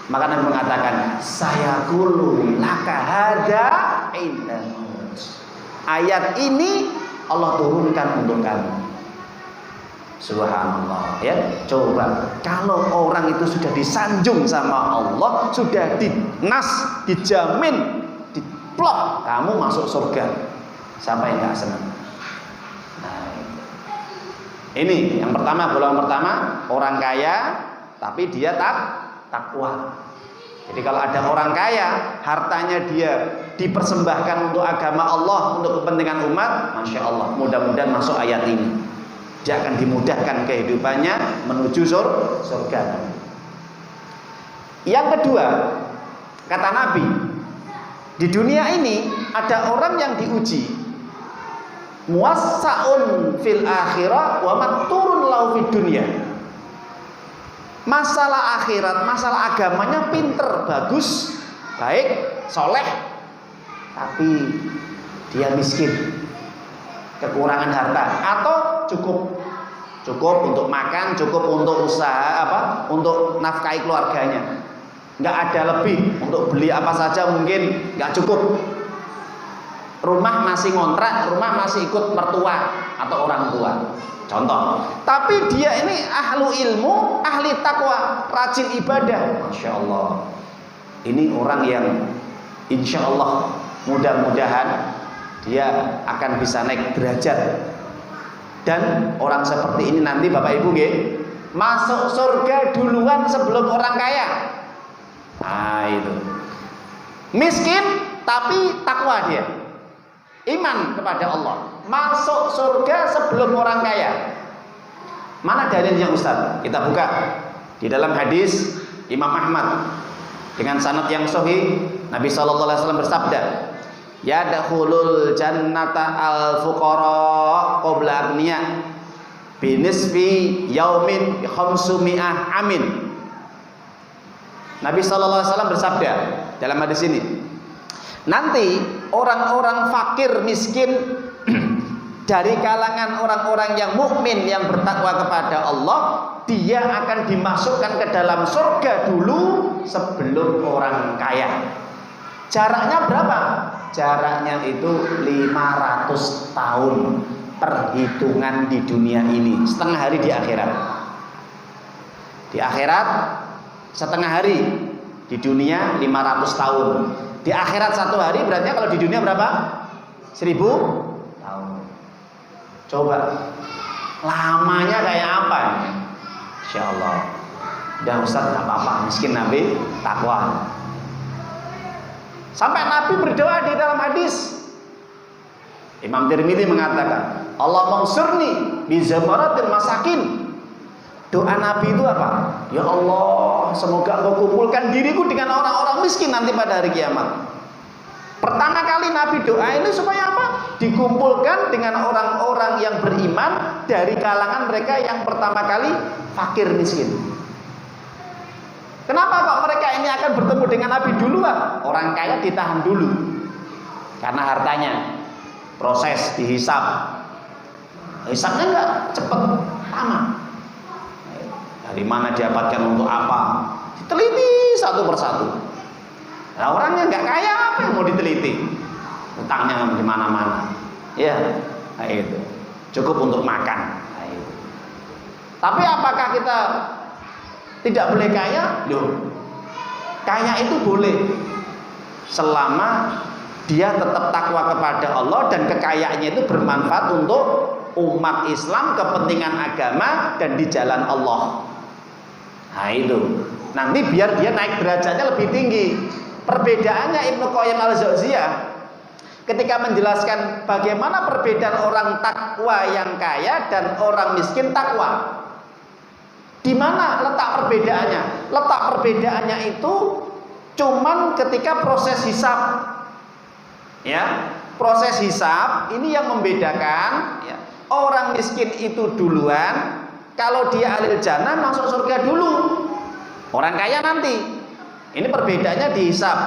Maka Nabi mengatakan, "Sayaqulu laka hada inda maut." Ayat ini Allah turunkan untuk kamu. Subhanallah, ya. Coba kalau orang itu sudah disanjung sama Allah, sudah dinas, dijamin, diplot kamu masuk surga, siapa yang gak senang? Nah, ini yang pertama, golongan pertama, orang kaya tapi dia takwa. Jadi kalau ada orang kaya, hartanya dia dipersembahkan untuk agama Allah, untuk kepentingan umat, Masya Allah, mudah-mudahan masuk ayat ini. Dia akan dimudahkan kehidupannya menuju surga. Yang kedua, kata Nabi, di dunia ini ada orang yang diuji, muwassa'un fil akhirah wa maturun lau fid dunya. Masalah akhirat, masalah agamanya pinter, bagus, baik, soleh, tapi dia miskin, kekurangan harta, atau cukup untuk makan, cukup untuk usaha, untuk nafkahi keluarganya, nggak ada lebih, untuk beli apa saja mungkin nggak cukup. Rumah masih ngontrak, rumah masih ikut mertua atau orang tua, contoh. Tapi dia ini ahlu ilmu, ahli takwa, rajin ibadah, Masya Allah. Ini orang yang insya Allah mudah-mudahan dia akan bisa naik derajat. Dan orang seperti ini nanti Bapak Ibu masuk surga duluan sebelum orang kaya. Nah itu, miskin tapi takwa dia, iman kepada Allah, masuk surga sebelum orang kaya. Mana dalilnya Ustaz? Kita buka di dalam hadis Imam Ahmad dengan sanad yang sahih. Nabi SAW bersabda, yadkhulul jannata al fuqara qabla agniya binisfi yaumin khamsumi'ah amin. Nabi SAW bersabda dalam hadis ini, nanti orang-orang fakir miskin dari kalangan orang-orang yang mukmin yang bertakwa kepada Allah, dia akan dimasukkan ke dalam surga dulu sebelum orang kaya. Jaraknya berapa? Jaraknya itu 500 tahun perhitungan di dunia ini, setengah hari di akhirat. Di akhirat setengah hari, di dunia 500 tahun. Di akhirat satu hari, berarti kalau di dunia berapa? 1000 tahun. Coba lamanya kayak apa? Insya Allah. Dan Ustaz gak apa-apa, miskin Nabi takwa. Sampai Nabi berdoa di dalam hadis, Imam Tirmidzi mengatakan, Allah mangsurni bi zamaratil masakin. Doa Nabi itu apa? Ya Allah, semoga Engkau kumpulkan diriku dengan orang-orang miskin nanti pada hari kiamat. Pertama kali Nabi doa ini supaya apa? Dikumpulkan dengan orang-orang yang beriman dari kalangan mereka yang pertama kali fakir miskin. Kenapa kok mereka ini akan bertemu dengan Nabi duluan? Orang kaya ditahan dulu karena hartanya, proses dihisap. Hisapnya enggak cepat, lama. Dari mana didapatkan, untuk apa? Diteliti satu persatu. Nah, orangnya enggak kaya, apa yang mau diteliti? Utangnya di mana-mana. Ya, nah itu. Cukup untuk makan. Nah, itu. Tapi apakah kita tidak boleh kaya? Loh, kaya itu boleh selama dia tetap takwa kepada Allah dan kekayaannya itu bermanfaat untuk umat Islam, kepentingan agama dan di jalan Allah. Nah itu, nanti biar dia naik derajatnya lebih tinggi. Perbedaannya Ibnu Qayyim al-Jauziyah ketika menjelaskan bagaimana perbedaan orang takwa yang kaya dan orang miskin takwa. Di mana letak perbedaannya? Letak perbedaannya itu cuman ketika proses hisab. Ya, proses hisab ini yang membedakan, ya. Orang miskin itu duluan, kalau dia ahli jannah masuk surga dulu. Orang kaya nanti. Ini perbedaannya dihisab.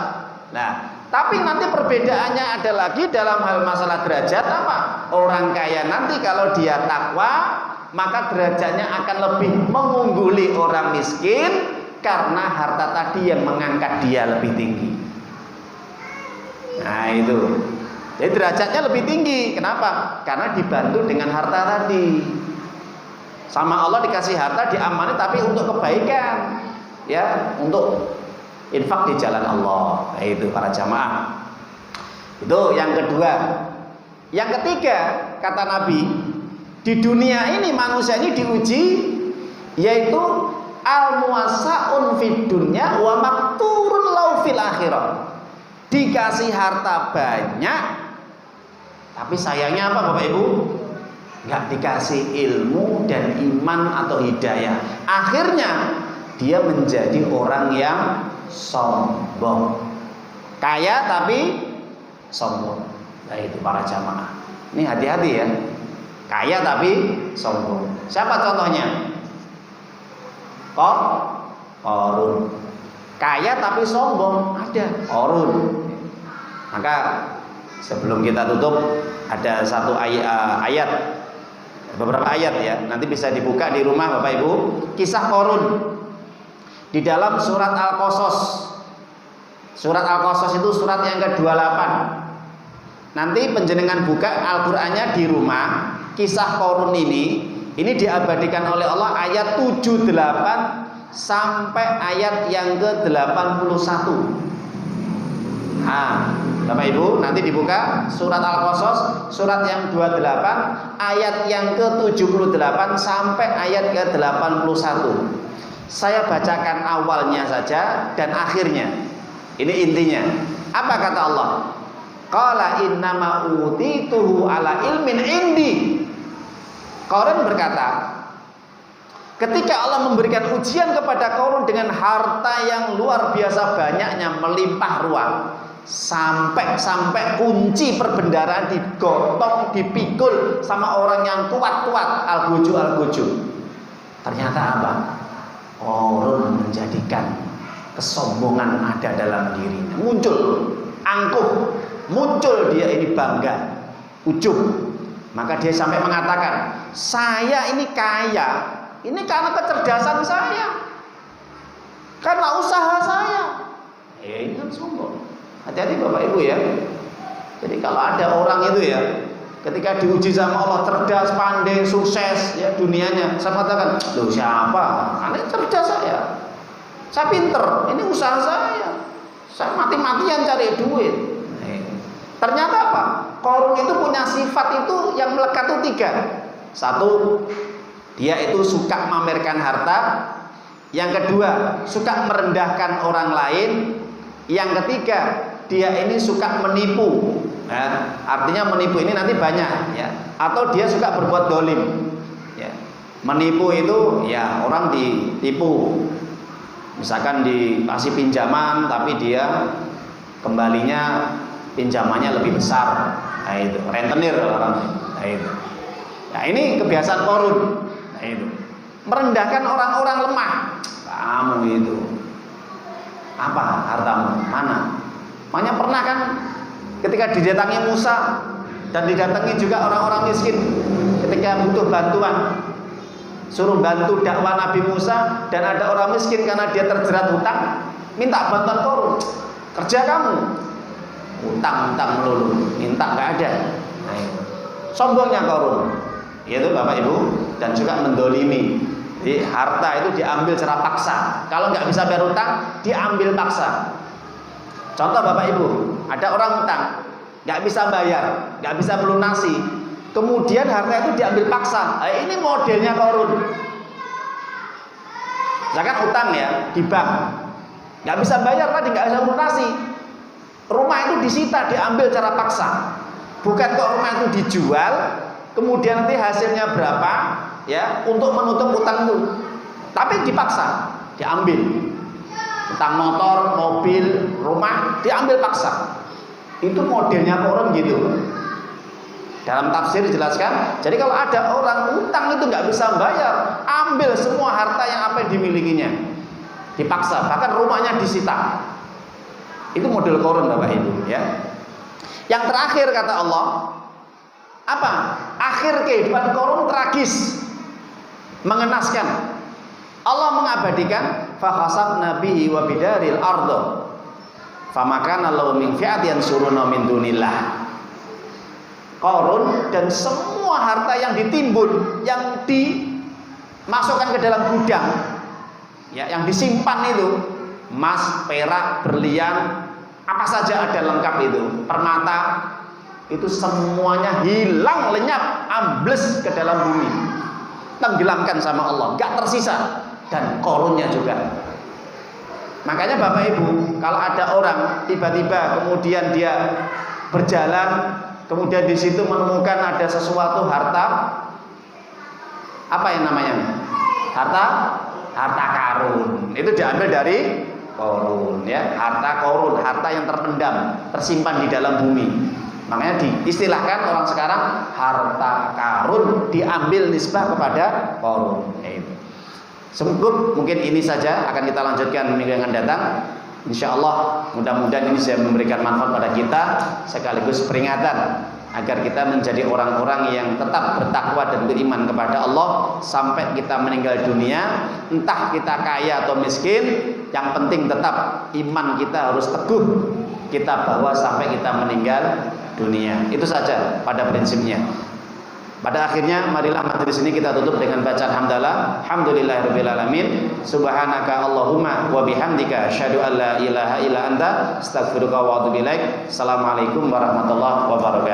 Nah, tapi nanti perbedaannya ada lagi dalam hal masalah derajat apa? Orang kaya nanti kalau dia takwa, maka derajatnya akan lebih mengungguli orang miskin karena harta tadi yang mengangkat dia lebih tinggi. Nah itu, jadi derajatnya lebih tinggi. Kenapa? Karena dibantu dengan harta tadi. Sama Allah dikasih harta, diamani tapi untuk kebaikan, ya, untuk infak di jalan Allah. Nah, itu para jamaah. Itu yang kedua. Yang ketiga, kata Nabi, di dunia ini manusia ini diuji, yaitu al-muwassa'un fid dunya wa makturun lau fil akhirah. Dikasih harta banyak, tapi sayangnya apa Bapak Ibu? Nggak dikasih ilmu dan iman atau hidayah. Akhirnya dia menjadi orang yang sombong, kaya tapi sombong. Nah itu para jamaah, ini hati-hati ya. Kaya tapi sombong. Siapa contohnya? Qarun. Kaya tapi sombong, ada Qarun. Maka sebelum kita tutup, ada satu ayat, beberapa ayat ya, nanti bisa dibuka di rumah Bapak Ibu. Kisah Qarun di dalam surat Al-Qasas. Surat Al-Qasas itu surat yang ke-28. Nanti penjenengan buka Al-Qur'annya di rumah. Kisah Qarun ini diabadikan oleh Allah ayat 78 sampai ayat yang ke-81. Nah, Bapak Ibu nanti dibuka surat Al-Qasas surat yang 28 ayat yang ke-78 sampai ayat ke-81. Saya bacakan awalnya saja dan akhirnya. Ini intinya. Apa kata Allah? Qala innama utituhu ala ilmin indi. Qarun berkata, ketika Allah memberikan ujian kepada Qarun dengan harta yang luar biasa banyaknya, melimpah ruah, sampai kunci perbendaharaan digotong, dipikul sama orang yang kuat-kuat, al-gojo. Ternyata apa? Qarun menjadikan kesombongan ada dalam dirinya, muncul angkuh, muncul dia ini bangga, ujub. Maka dia sampai mengatakan, saya ini kaya, ini karena kecerdasan saya, karena usaha saya. Ini kan sombong. Hati-hati Bapak Ibu ya. Jadi kalau ada orang itu ya, ketika diuji sama Allah, cerdas, pandai, sukses ya dunianya, saya katakan, loh siapa? Ini cerdas saya pinter, ini usaha saya mati-matian cari duit. Ternyata apa? Qarun itu punya sifat itu yang melekat itu 3. Satu, dia itu suka memamerkan harta. Yang kedua, suka merendahkan orang lain. Yang ketiga, dia ini suka menipu. Nah, artinya menipu ini nanti banyak ya. Atau dia suka berbuat dolim ya. Menipu itu ya orang ditipu, misalkan dikasih pinjaman tapi dia kembalinya pinjamannya lebih besar. Nah itu rentenir orang. Nah itu. Nah ini kebiasaan Qarun. Nah itu merendahkan orang-orang lemah. Kamu itu apa hartamu? Mana? Makanya pernah kan ketika didatangi Musa dan didatangi juga orang-orang miskin ketika butuh bantuan, suruh bantu dakwah Nabi Musa, dan ada orang miskin karena dia terjerat hutang, minta bantuan Qarun. Kerja kamu utang melulu, minta nggak ada. Nah, sombongnya Qarun, yaitu Bapak Ibu, dan juga mendolimi. Jadi harta itu diambil secara paksa. Kalau nggak bisa bayar utang, diambil paksa. Contoh Bapak Ibu, ada orang utang, nggak bisa bayar, nggak bisa melunasi, kemudian harta itu diambil paksa. Nah, ini modelnya Qarun. Misalkan utang ya di bank, nggak bisa bayar tadi, nggak bisa melunasi, rumah itu disita, diambil secara paksa. Bukan kok rumah itu dijual, kemudian nanti hasilnya berapa ya untuk menutup utangmu, tapi dipaksa, diambil. Utang motor, mobil, rumah diambil paksa. Itu modelnya Qarun gitu. Dalam tafsir dijelaskan, jadi kalau ada orang utang itu nggak bisa bayar, ambil semua harta yang apa yang dimilikinya. dipaksa, bahkan rumahnya disita. Itu model Qarun Bapak Ibu ya. Yang terakhir kata Allah, apa? Akhir kehidupan Qarun tragis, mengenaskan. Allah mengabadikan fakhasafna bihi wa bidaril ardo famakana lahu min fi'atin suruna min dunillah. Qarun dan semua harta yang ditimbun, yang dimasukkan ke dalam gudang, ya, yang disimpan itu, emas, perak, berlian, apa saja ada lengkap itu, permata, itu semuanya hilang lenyap, ambles ke dalam bumi, tenggelamkan sama Allah, gak tersisa. Dan Qarunnya juga. Makanya Bapak Ibu, kalau ada orang tiba-tiba kemudian dia berjalan, kemudian di situ menemukan ada sesuatu harta, apa yang namanya? Harta karun. Itu diambil dari Qarun, ya, harta Qarun, harta yang terpendam, tersimpan di dalam bumi. Makanya diistilahkan orang sekarang harta karun, diambil nisbah kepada Qarun. Cukup, mungkin ini saja, akan kita lanjutkan minggu yang akan datang. Insya Allah mudah-mudahan ini bisa memberikan manfaat pada kita, sekaligus peringatan agar kita menjadi orang-orang yang tetap bertakwa dan beriman kepada Allah sampai kita meninggal dunia. Entah kita kaya atau miskin, yang penting tetap iman kita harus teguh kita bawa sampai kita meninggal dunia. Itu saja pada prinsipnya. Pada akhirnya marilah majelis ini kita tutup dengan bacaan hamdalah. Alhamdulillahirabbil alamin. Subhanaka Allahumma wa bihamdika asyhadu an la ilaha illa anta astaghfiruka wa atubu ilaik. Assalamualaikum warahmatullahi wabarakatuh.